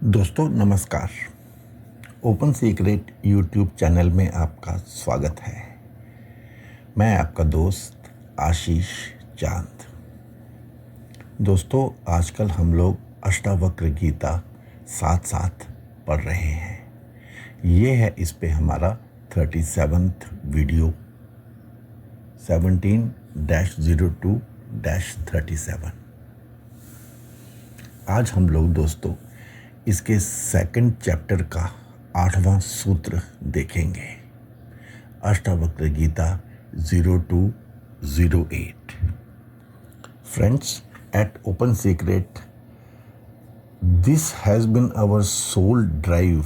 दोस्तों नमस्कार। Open secret YouTube channel में आपका स्वागत है। मैं आपका दोस्त आशीष चांद। दोस्तों आजकल हम लोग अष्टावक्र गीता साथ साथ पढ़ रहे हैं। ये है इस पे हमारा 37th वीडियो 17-02-37। आज हम लोग दोस्तों इसके सेकंड चैप्टर का 8वां सूत्र देखेंगे। Ashtavakra Gita 0208। Friends, at open secret this has been our sole drive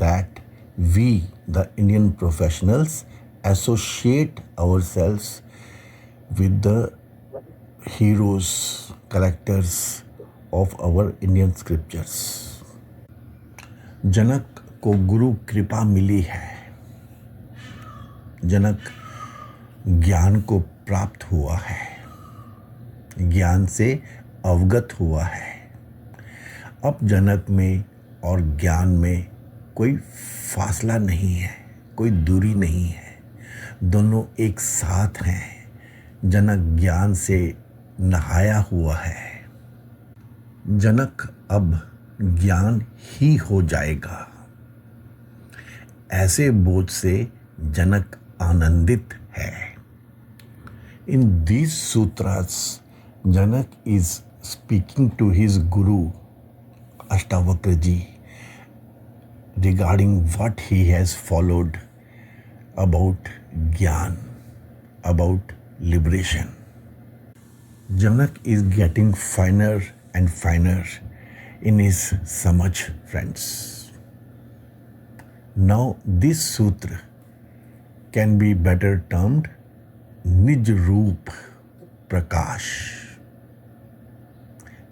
that we the Indian professionals associate ourselves with the heroes, characters of our Indian scriptures. Janak को गुरु कृपा मिली है। जनक ज्ञान को प्राप्त हुआ है, ज्ञान से अवगत हुआ है। अब जनक में और ज्ञान में कोई फासला नहीं है, कोई दूरी नहीं है, दोनों एक साथ हैं। जनक ज्ञान से नहाया हुआ है। जनक अब ज्ञान ही हो जाएगा। ऐसे बोझ से जनक आनंदित है। In these sutras Janak is speaking to his guru Ashtavakra ji regarding what he has followed about gyan, about liberation. Janak is getting finer and finer in his samajh, friends. Now this sutra can be better termed Nij Roop Prakash,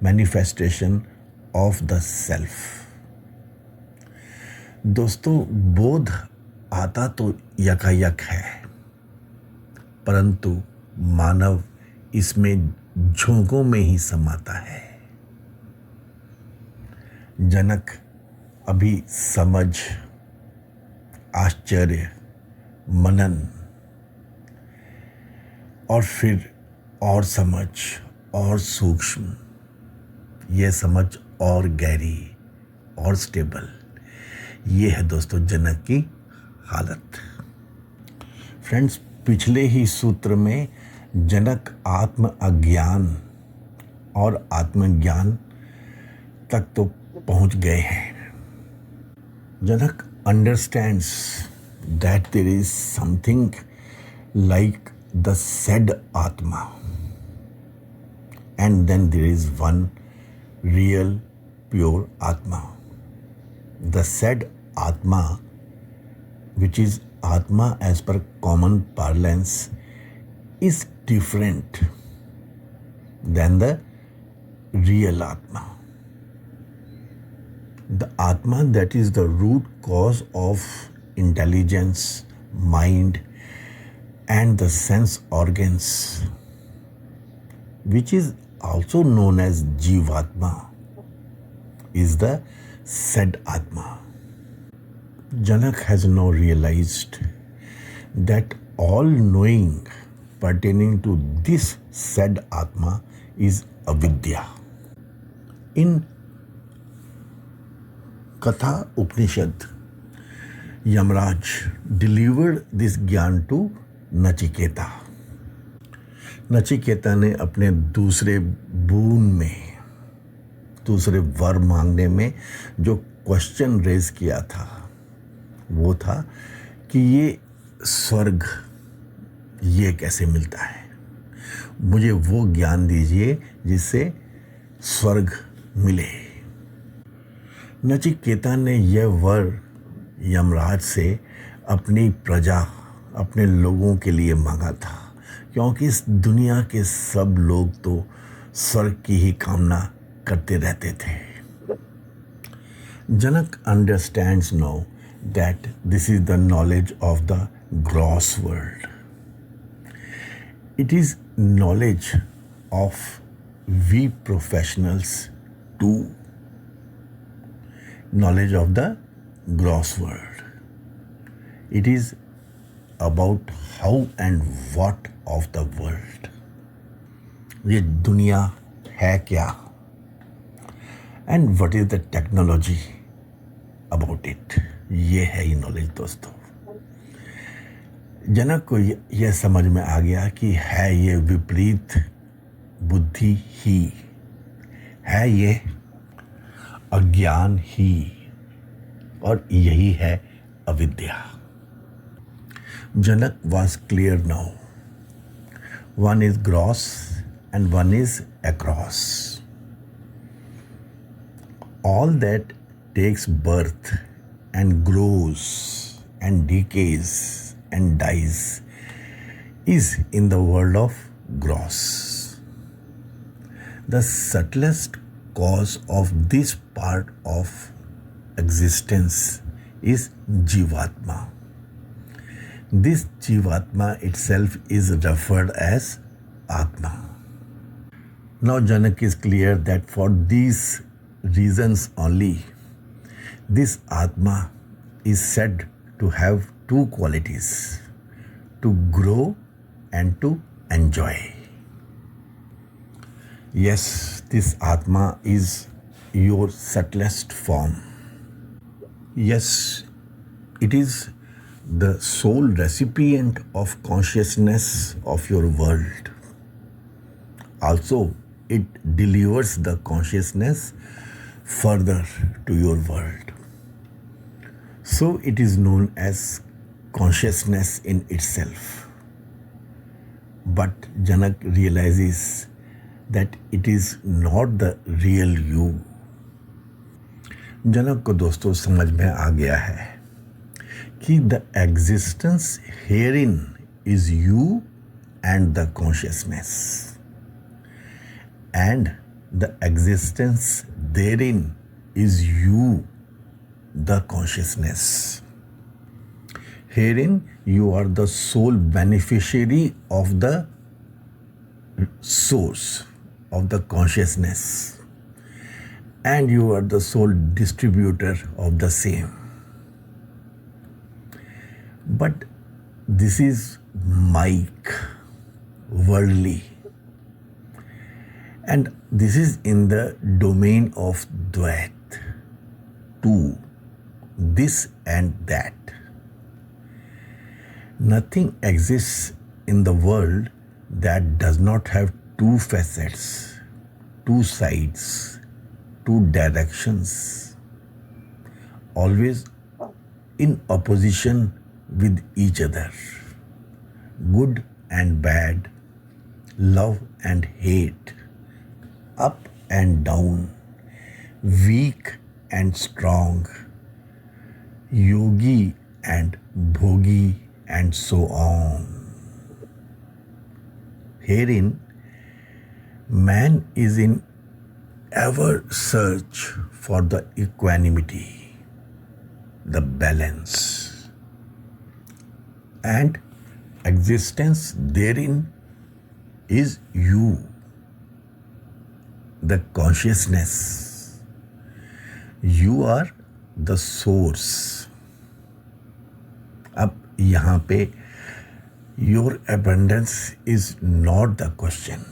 manifestation of the self. दोस्तों बोध आता तो यकायक है, परंतु मानव इसमें झोंकों में ही समाता है। जनक अभी समझ, आश्चर्य, मनन और फिर और समझ और सूक्ष्म, यह समझ और गहरी और स्टेबल, ये है दोस्तों जनक की हालत। फ्रेंड्स, पिछले ही सूत्र में जनक आत्म अज्ञान और आत्मज्ञान तक तो पहुंच गए हैं। Janak understands that there is something like the said atma and then there is one real pure atma. The said atma which is Atma as per common parlance is different than the real Atma. The Atma that is the root cause of intelligence, mind and the sense organs, which is also known as Jivatma, is the said Atma. Janak has now realized that all knowing pertaining to this said Atma is avidya. In Katha Upanishad, Yamraj delivered this Gyan to Nachiketa. Nachiketa ने अपने दूसरे बून में, दूसरे वर मांगने में जो question raise किया था वो था कि ये स्वर्ग ये कैसे मिलता है, मुझे वो ज्ञान दीजिए जिससे स्वर्ग मिले। नचिकेता ने यह वर यमराज से अपनी प्रजा, अपने लोगों के लिए मांगा था, क्योंकि इस दुनिया के सब लोग तो स्वर्ग की ही कामना करते रहते थे। Janak understands now that this is the knowledge of the gross world. It is knowledge of we professionals too. knowledge of the gross world. It is about how and what of the world. ये दुनिया है क्या, and what is the technology about it. ये है ये knowledge दोस्तों. जनक को यह समझ में आ गया कि है ये विपरीत बुद्धि ही, है ये अज्ञान ही, और यही है अविद्या. जनक was clear now. One is gross and one is across. All that takes birth and grows and decays and dies is in the world of gross. The subtlest cause of this part of existence is Jivatma. This Jivatma itself is referred as Atma. Now Janak is clear that for these reasons only, this Atma is said to have two qualities: to grow and to enjoy. Yes, this Atma is your subtlest form. Yes, it is the sole recipient of consciousness of your world. Also, it delivers the consciousness further to your world. So it is known as consciousness in itself. But Janak realizes that it is not the real you. जनक को दोस्तों समझ में आ गया है कि the existence herein is you and the consciousness, and the existence therein is you, the consciousness. Herein you are the sole beneficiary of the source of the consciousness, and you are the sole distributor of the same. But this is mic, worldly, and this is in the domain of Dvait, two, this and that. Nothing exists in the world that does not have two facets, two sides, two directions, always in opposition with each other, good and bad, love and hate, up and down, weak and strong, yogi and bhogi, and so on. Herein, man is in ever search for the equanimity, the balance, and existence therein is you, the consciousness. You are the source. अब यहाँ पे your abundance is not the question.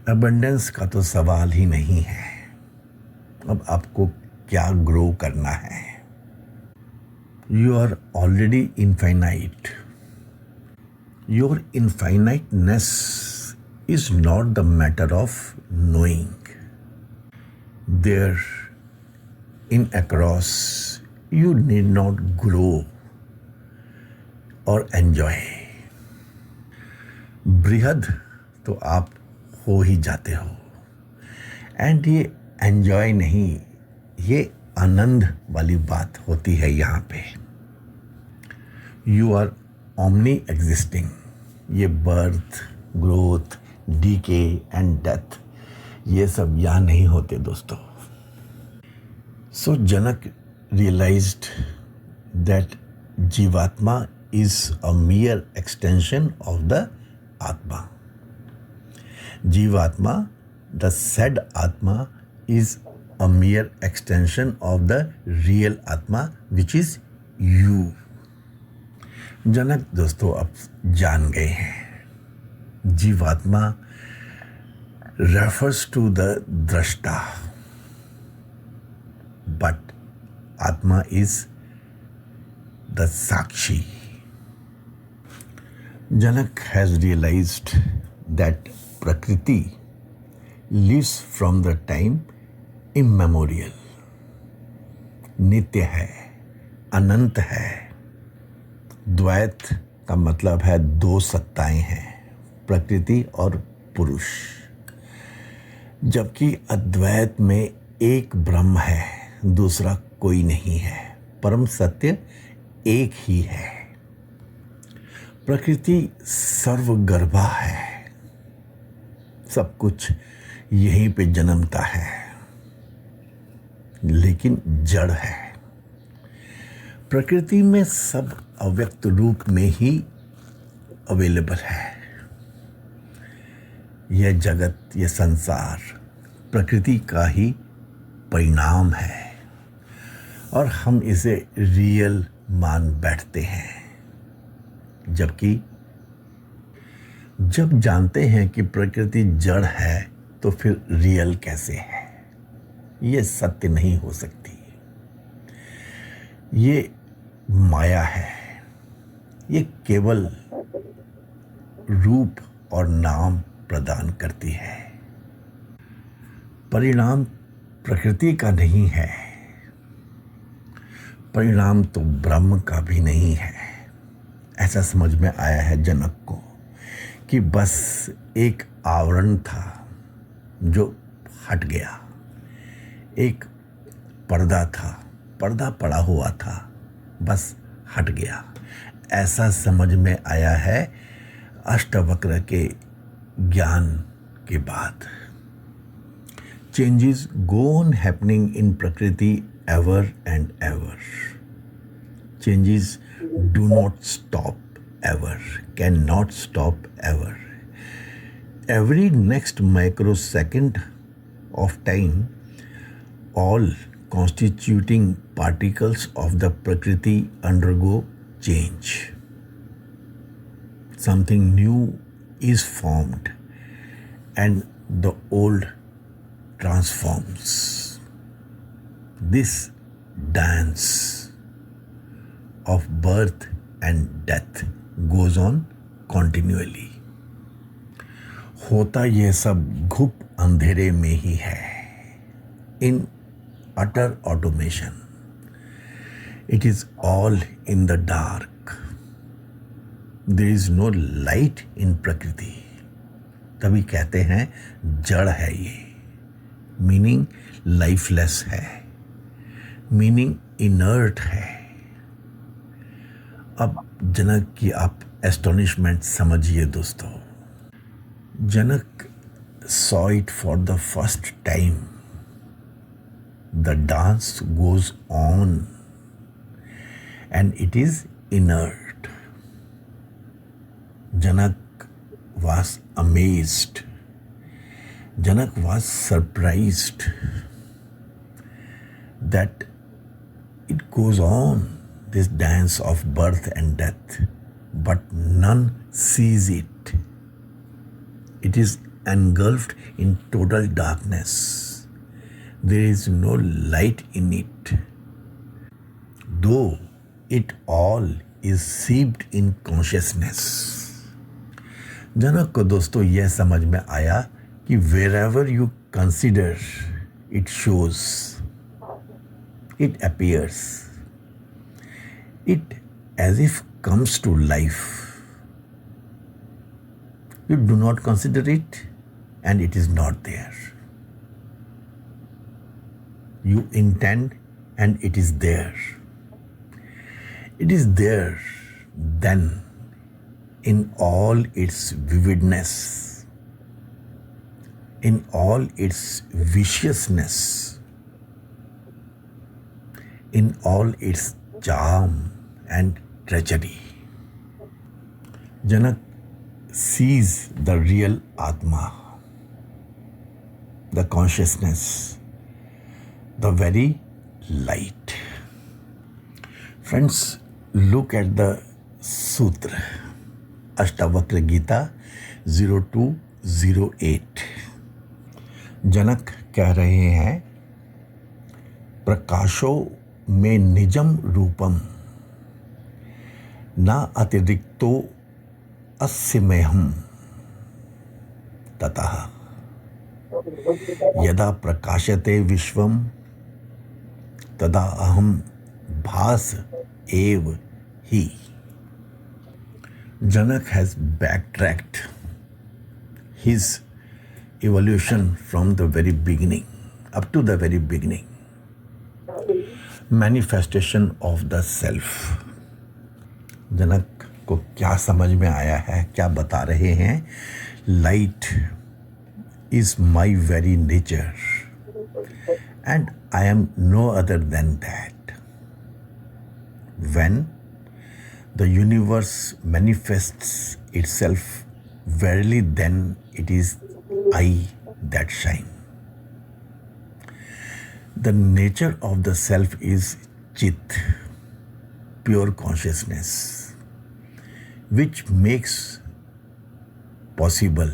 abundance का तो सवाल ही नहीं है. अब आपको क्या ग्रो करना है? You are already infinite. Your infiniteness is not the matter of knowing. There, in across, you need not grow or enjoy. बृहद तो आप हो ही जाते हो, एंड ये एंजॉय नहीं, ये आनंद वाली बात होती है यहाँ पे. You are omni existing. ये birth, growth, decay and death, ये सब यहाँ नहीं होते दोस्तों. सो जनक realized that Jivatma is a mere extension of the Atma. Jivatma, the said Atma, is a mere extension of the real Atma, which is you. जनक दोस्तों अब जान गए हैं जीवात्मा refers to the drashta, but Atma is the Sakshi. Janak has realized that Prakriti lives from the time immemorial, नित्य है, अनंत है. द्वैत का मतलब है दो सत्ताएं हैं, प्रकृति और पुरुष, जबकि अद्वैत में एक ब्रह्म है, दूसरा कोई नहीं है. परम सत्य एक ही है. प्रकृति सर्वगर्भा है, सब कुछ यहीं पे जन्मता है, लेकिन जड़ है. प्रकृति में सब अव्यक्त रूप में ही अवेलेबल है. यह जगत, यह संसार प्रकृति का ही परिणाम है और हम इसे रियल मान बैठते हैं, जबकि जब जानते हैं कि प्रकृति जड़ है तो फिर रियल कैसे है. ये सत्य नहीं हो सकती. ये माया है. ये केवल रूप और नाम प्रदान करती है. परिणाम प्रकृति का नहीं है, परिणाम तो ब्रह्म का भी नहीं है. ऐसा समझ में आया है जनक को कि बस एक आवरण था जो हट गया, एक पर्दा था, पर्दा पड़ा हुआ था, बस हट गया. ऐसा समझ में आया है अष्टवक्र के ज्ञान के बाद. Changes go on happening in prakriti ever and ever. Changes do not stop ever, can not stop ever. Every next microsecond of time all constituting particles of the Prakriti undergo change. Something new is formed and the old transforms. This dance of birth and death goes on continually. होता यह सब घुप अंधेरे में ही है, in utter automation. It is all in the dark. There is no light in Prakriti. तभी कहते हैं जड़ है ये, मीनिंग लाइफलेस है, मीनिंग इनर्ट है. अब जनक की आप एस्टोनिशमेंट समझिए दोस्तों. जनक saw it for the first time. The dance goes on and it is inert. Janak was amazed. Janak was surprised that it goes on, this dance of birth and death, but none sees it. It is engulfed in total darkness. There is no light in it, though it all is seeped in consciousness. जनक को दोस्तों यह समझ में आया कि wherever you consider, it shows, it appears, it as if comes to life. You do not consider it and it is not there. You intend and it is there. It is there then in all its vividness, in all its viciousness, in all its charm and treachery. Janak sees the real Atma, the consciousness, the very light. Friends, look at the Sutra, Ashtavakra Gita 0208. जनक कह रहे हैं, प्रकाशो में निजम रूपम न अतिरिक्तो अस्यमेहम् ततः यदा प्रकाशते विश्वम तदा अहम भास एव ही. Janak has backtracked his evolution from the very beginning, up to the very beginning. Manifestation of the self. जनक को क्या समझ में आया है, क्या बता रहे हैं? Light is my very nature and I am no other than that. When the universe manifests itself, verily then it is I that shine. The nature of the self is Chit, pure consciousness, which makes possible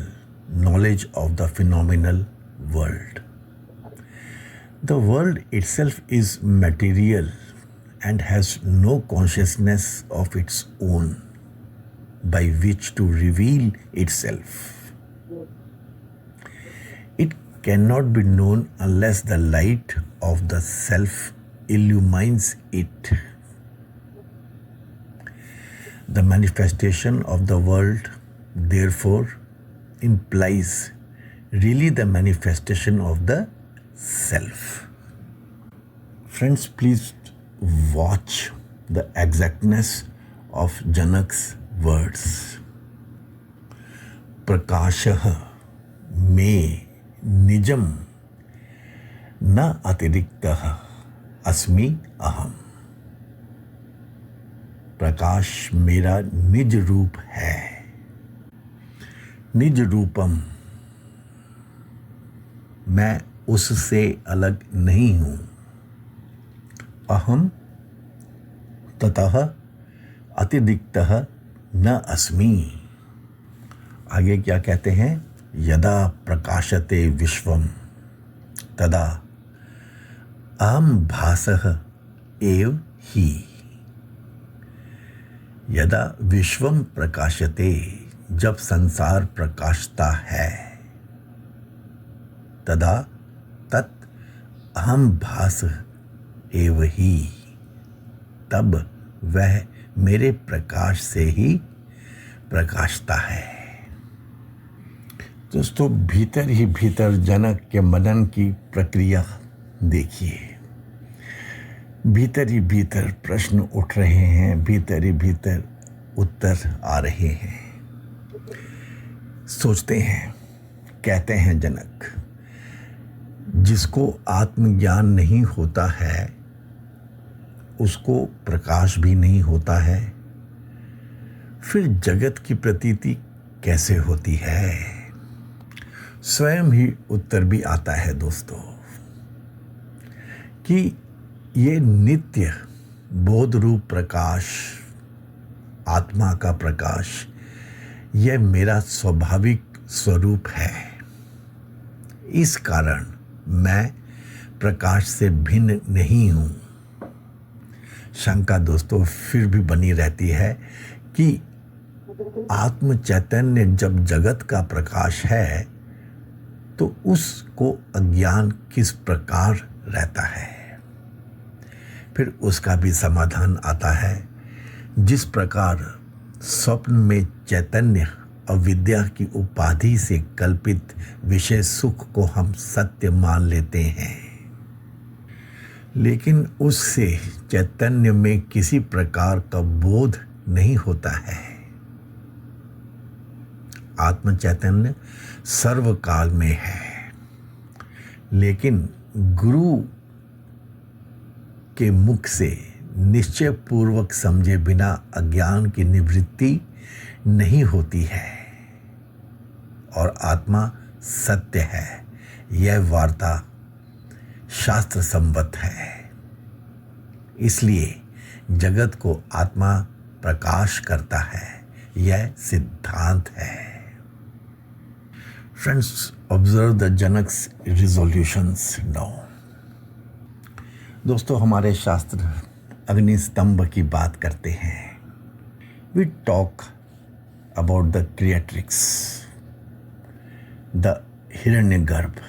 knowledge of the phenomenal world. The world itself is material and has no consciousness of its own by which to reveal itself. It cannot be known unless the light of the self illumines it. The manifestation of the world, therefore, implies really the manifestation of the self. Friends, please watch the exactness of Janak's words. प्रकाशः में निजम न अतिरिक्तः अस्मि अहम. प्रकाश मेरा निज रूप है. निज रूपम, मैं उससे अलग नहीं हूं. अहम ततः अतिरिक्तः न अस्मि. आगे क्या कहते हैं? यदा प्रकाशते विश्वम तदा अहम भासः एव ही. यदा विश्वम प्रकाशते, जब संसार प्रकाशता है, तदा तत् अहम भास एव ही, तब वह मेरे प्रकाश से ही प्रकाशता है. दोस्तों, भीतर ही भीतर जनक के मनन की प्रक्रिया देखिए. भीतर ही भीतर प्रश्न उठ रहे हैं, भीतर ही भीतर उत्तर आ रहे हैं. सोचते हैं, कहते हैं जनक, जिसको आत्मज्ञान नहीं होता है उसको प्रकाश भी नहीं होता है, फिर जगत की प्रतीति कैसे होती है? स्वयं ही उत्तर भी आता है दोस्तों कि ये नित्य बोध रूप प्रकाश, आत्मा का प्रकाश, यह मेरा स्वाभाविक स्वरूप है. इस कारण मैं प्रकाश से भिन्न नहीं हूं. शंका दोस्तों फिर भी बनी रहती है कि आत्म चैतन्य जब जगत का प्रकाश है तो उसको अज्ञान किस प्रकार रहता है? फिर उसका भी समाधान आता है. जिस प्रकार स्वप्न में चैतन्य अविद्या की उपाधि से कल्पित विषय सुख को हम सत्य मान लेते हैं, लेकिन उससे चैतन्य में किसी प्रकार का बोध नहीं होता है. आत्म चैतन्य सर्वकाल में है, लेकिन गुरु के मुख से निश्चय पूर्वक समझे बिना अज्ञान की निवृत्ति नहीं होती है और आत्मा सत्य है. यह वार्ता शास्त्र सम्मत है। इसलिए जगत को आत्मा प्रकाश करता है, यह सिद्धांत है। फ्रेंड्स, ऑब्जर्व द जनक्स रिजोल्यूशंस नाउ। दोस्तों, हमारे शास्त्र अग्नि स्तंभ की बात करते हैं। We talk about the creatrix, the Hiranyagarbha.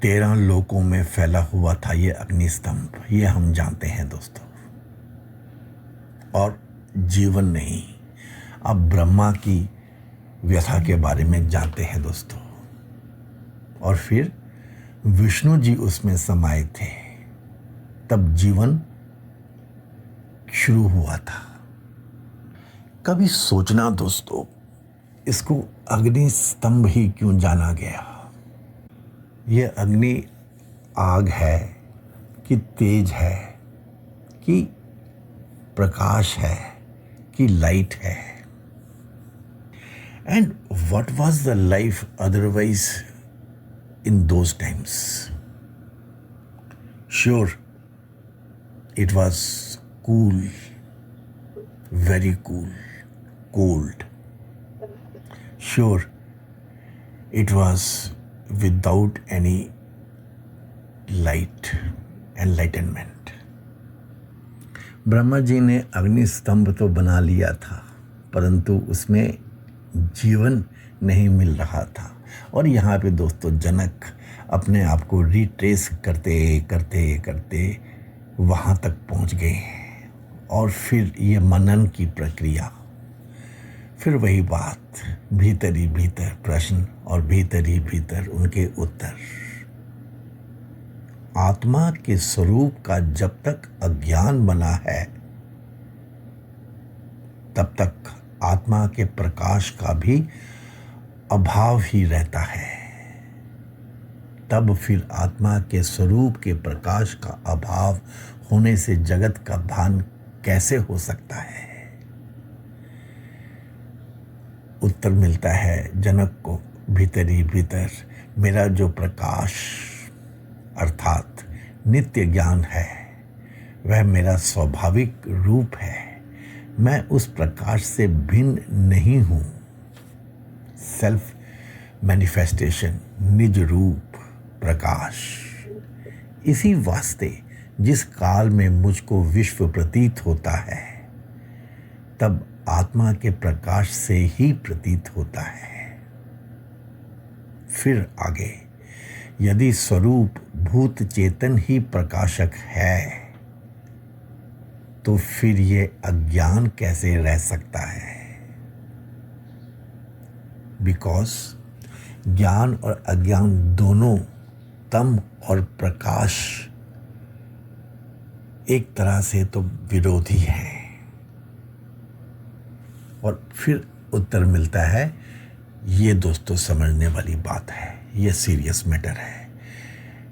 13 लोकों में फैला हुआ था ये अग्नि स्तंभ, ये हम जानते हैं दोस्तों। और जीवन नहीं, अब ब्रह्मा की व्यथा के बारे में जानते हैं दोस्तों। और फिर विष्णु जी उसमें समाये थे, तब जीवन शुरू हुआ था। कभी सोचना दोस्तों, इसको अग्नि स्तंभ ही क्यों जाना गया? यह अग्नि आग है कि तेज है कि प्रकाश है कि लाइट है? And what was the life otherwise in those times? Sure, it was cool, very cool, cold. Sure, it was without any light, enlightenment. Brahma ji ने अग्नि स्तंभ तो बना लिया था, परंतु उसमें जीवन नहीं मिल रहा था। और यहाँ पे दोस्तों जनक अपने आप को रिट्रेस करते करते करते वहाँ तक पहुँच गए। और फिर ये मनन की प्रक्रिया, फिर वही बात, भीतर ही भीतर प्रश्न और भीतर ही भीतर उनके उत्तर। आत्मा के स्वरूप का जब तक अज्ञान बना है, तब तक आत्मा के प्रकाश का भी अभाव ही रहता है। तब फिर आत्मा के स्वरूप के प्रकाश का अभाव होने से जगत का भान कैसे हो सकता है? उत्तर मिलता है जनक को, भीतर ही भीतर मेरा जो प्रकाश अर्थात नित्य ज्ञान है, वह मेरा स्वाभाविक रूप है। मैं उस प्रकाश से भिन्न नहीं हूँ। सेल्फ मैनिफेस्टेशन, निज रूप प्रकाश। इसी वास्ते जिस काल में मुझको विश्व प्रतीत होता है, तब आत्मा के प्रकाश से ही प्रतीत होता है। फिर आगे, यदि स्वरूप भूत चेतन ही प्रकाशक है, तो फिर ये अज्ञान कैसे रह सकता है? बिकॉज ज्ञान और अज्ञान दोनों, तम और प्रकाश, एक तरह से तो विरोधी हैं। और फिर उत्तर मिलता है, ये दोस्तों समझने वाली बात है, ये सीरियस मैटर है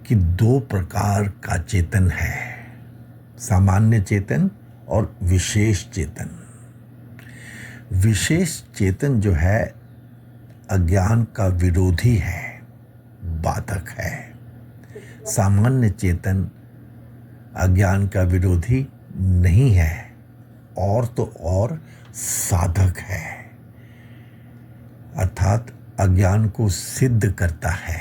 कि 2 प्रकार का चेतन है, सामान्य चेतन और विशेष चेतन। विशेष चेतन जो है अज्ञान का विरोधी है, बाधक है। सामान्य चेतन अज्ञान का विरोधी नहीं है, और तो और साधक है, अर्थात अज्ञान को सिद्ध करता है।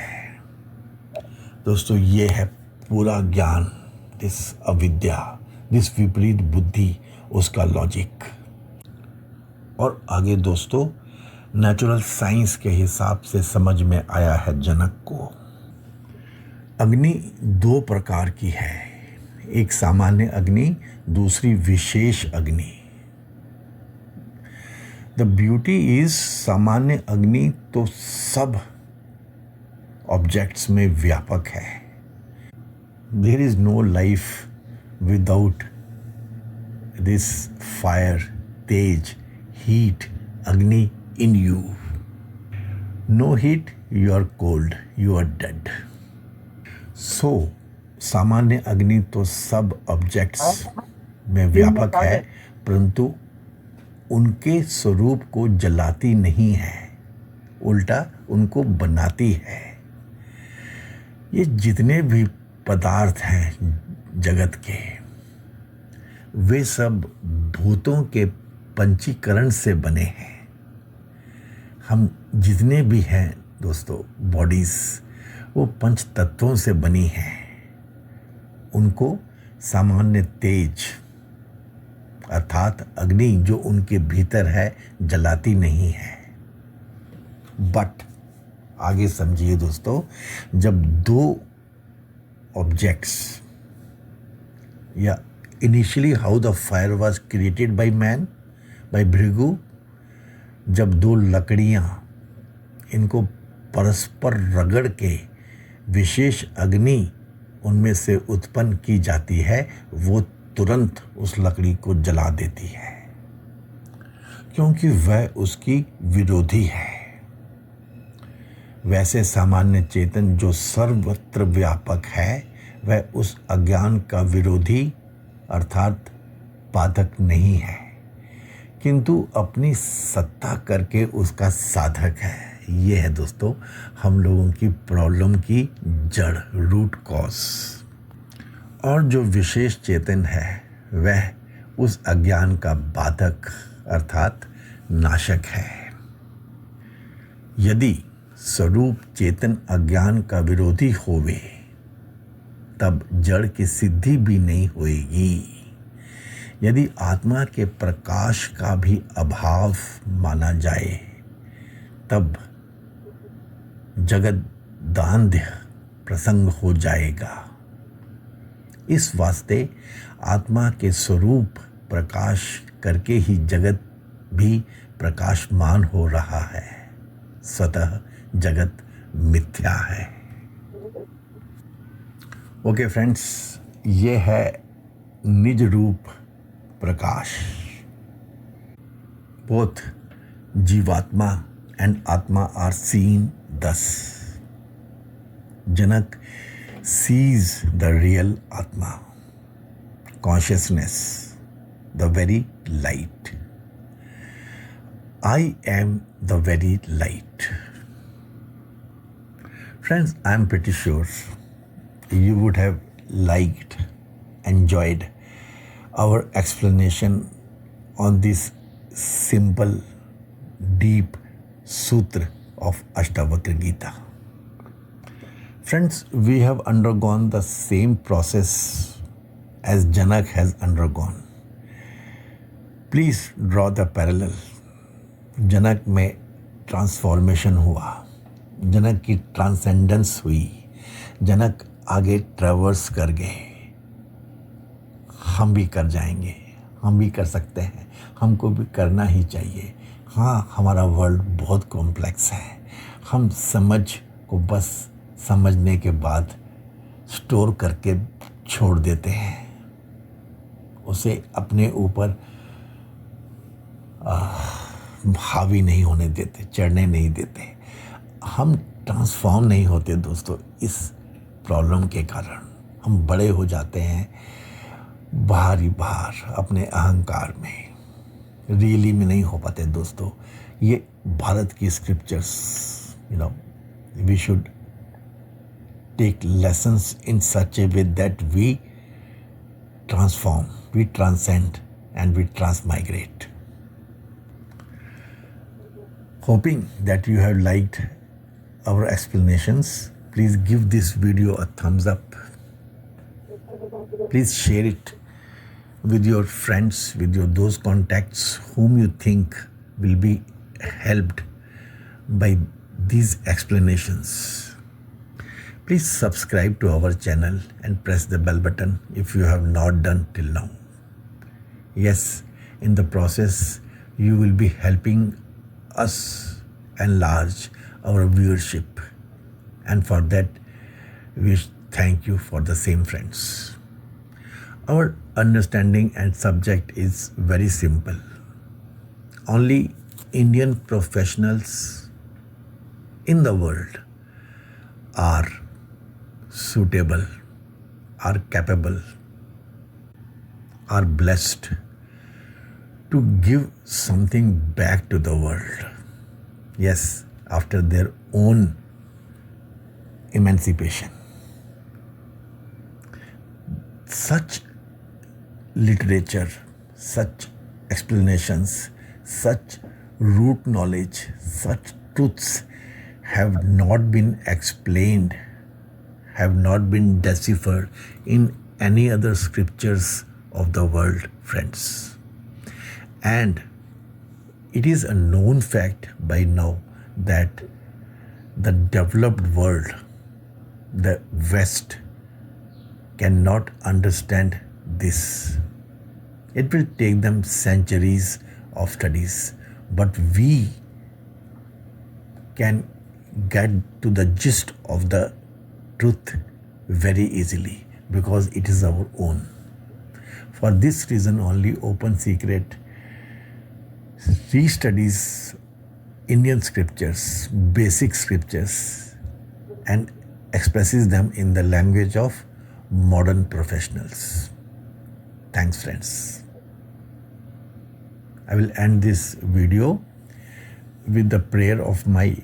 दोस्तों, ये है पूरा ज्ञान, दिस अविद्या, दिस विपरीत बुद्धि, उसका लॉजिक। और आगे दोस्तों नेचुरल साइंस के हिसाब से समझ में आया है जनक को, अग्नि 2 प्रकार की है, एक सामान्य अग्नि, दूसरी विशेष अग्नि। द ब्यूटी इज, सामान्य अग्नि तो सब ऑब्जेक्ट्स में व्यापक है। There is no life without this fire, तेज, heat, agni in you. No heat, you are cold, you are dead. So सामान्य अग्नि तो सब ऑब्जेक्ट्स में व्यापक है, परंतु उनके स्वरूप को जलाती नहीं है, उल्टा उनको बनाती है। ये जितने भी पदार्थ हैं जगत के, वे सब भूतों के पंचीकरण से बने हैं। हम जितने भी हैं दोस्तों बॉडीज, वो पंच तत्वों से बनी हैं। उनको सामान्य तेज अर्थात अग्नि जो उनके भीतर है जलाती नहीं है। बट आगे समझिए दोस्तों, जब दो ऑब्जेक्ट्स या initially how the fire was created by man, by Bhrigu, जब दो लकड़ियां इनको परस्पर रगड़ के विशेष अग्नि उनमें से उत्पन्न की जाती है, वो तुरंत उस लकड़ी को जला देती है, क्योंकि वह उसकी विरोधी है। वैसे सामान्य चेतन जो सर्वत्र व्यापक है, वह उस अज्ञान का विरोधी अर्थात बाधक नहीं है, किंतु अपनी सत्ता करके उसका साधक है। ये है दोस्तों हम लोगों की प्रॉब्लम की जड़, रूट कॉज। और जो विशेष चेतन है वह उस अज्ञान का बाधक अर्थात नाशक है। यदि स्वरूप चेतन अज्ञान का विरोधी होवे, तब जड़ की सिद्धि भी नहीं होएगी। यदि आत्मा के प्रकाश का भी अभाव माना जाए, तब जगत दांध्य प्रसंग हो जाएगा। इस वास्ते आत्मा के स्वरूप प्रकाश करके ही जगत भी प्रकाशमान हो रहा है, स्वतः जगत मिथ्या है। ओके फ्रेंड्स, ये है निज रूप प्रकाश। Both jivatma and atma are seen thus. Janak sees the real Atma, consciousness, the very light. I am the very light. Friends, I am pretty sure you would have liked, enjoyed our explanation on this simple, deep sutra of Ashtavakra Gita. Friends, we have undergone the same process as Janak has undergone. Please draw the parallel. जनक में transformation हुआ, जनक की transcendence हुई, जनक आगे traverse कर गए। हम भी कर जाएंगे, हम भी कर सकते हैं, हमको भी करना ही चाहिए। हाँ, हमारा वर्ल्ड बहुत कॉम्प्लेक्स है। हम समझ को बस समझने के बाद स्टोर करके छोड़ देते हैं, उसे अपने ऊपर हावी नहीं होने देते, चढ़ने नहीं देते। हम ट्रांसफॉर्म नहीं होते दोस्तों इस प्रॉब्लम के कारण। हम बड़े हो जाते हैं बाहर ही बाहर अपने अहंकार में, रियली में नहीं हो पाते दोस्तों। ये भारत की scriptures, we should take lessons in such a way that we transform, we transcend, and we transmigrate. Hoping that you have liked our explanations, please give this video a thumbs up. Please share it with your friends, with those contacts whom you think will be helped by these explanations. Please subscribe to our channel and press the bell button if you have not done till now. Yes, in the process, you will be helping us enlarge our viewership, and for that, we thank you for the same, friends. Our understanding and subject is very simple. Only Indian professionals in the world are suitable, are capable, are blessed to give something back to the world. Yes, after their own emancipation. such literature, such explanations, such root knowledge, such truths have not been explained, have not been deciphered in any other scriptures of the world, friends. And it is a known fact by now that the developed world, the West, cannot understand this. It will take them centuries of studies, but we can get to the gist of the truth very easily because it is our own. For this reason only, Open Secret restudies Indian scriptures, basic scriptures, and expresses them in the language of modern professionals. Thanks, friends. I will end this video with the prayer of my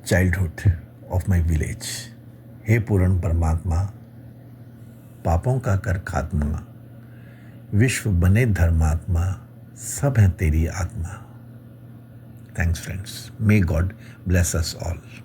childhood, of my village. हे पूर्ण परमात्मा, पापों का कर खात्मा, विश्व बने धर्मात्मा, सब है तेरी आत्मा. Thanks, friends. May God bless us all.